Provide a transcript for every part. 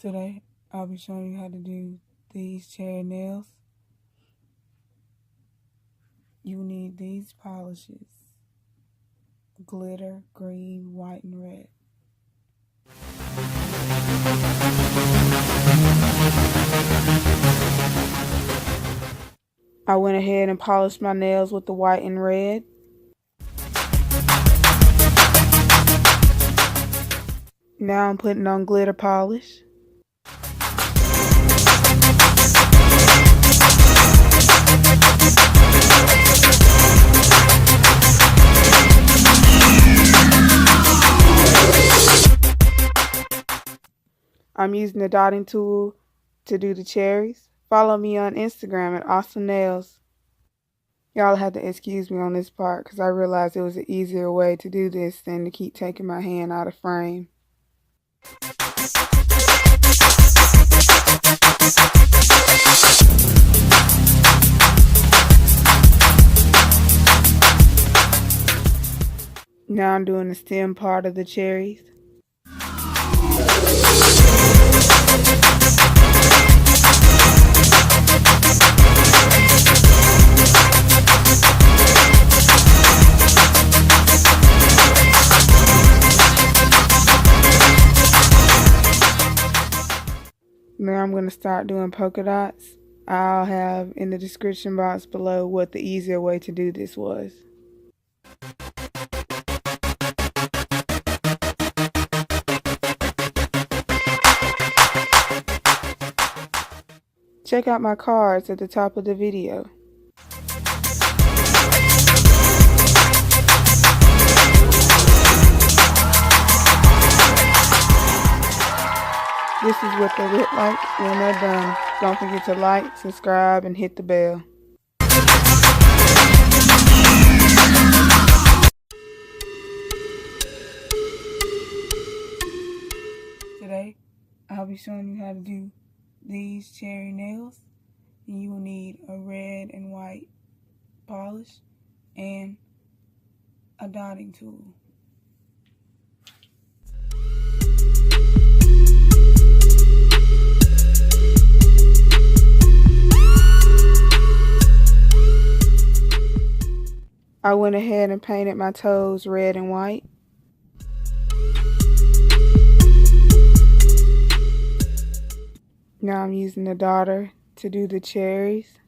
Today, I'll be showing you how to do these cherry nails. You need these polishes: glitter, green, white, and red. I went ahead and polished my nails with the white and red. Now I'm putting on glitter polish. I'm using the dotting tool to do the cherries. Follow me on Instagram at Awesome Nails. Y'all have to excuse me on this part because I realized it was an easier way to do this than to keep taking my hand out of frame. Now I'm doing the stem part of the cherries. Now I'm going to start doing polka dots. I'll have in the description box below what the easier way to do this was. Check out my cards at the top of the video. This is what they look like when they're done. Don't forget to like, subscribe, and hit the bell. Today, I'll be showing you how to do these cherry nails. And you will need a red and white polish and a dotting tool. I went ahead and painted my toes red and white. Now I'm using the dotter to do the cherries.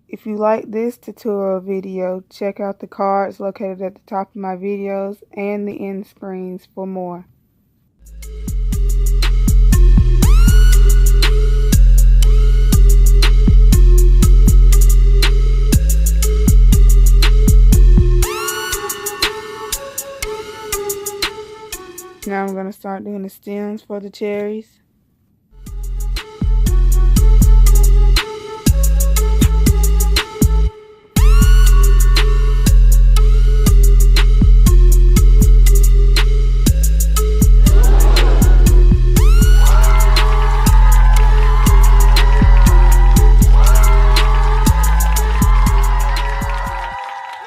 If you like this tutorial video, check out the cards located at the top of my videos and the end screens for more. Now I'm going to start doing the stems for the cherries.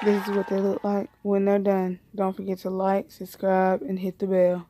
This is what they look like when they're done. Don't forget to like, subscribe, and hit the bell.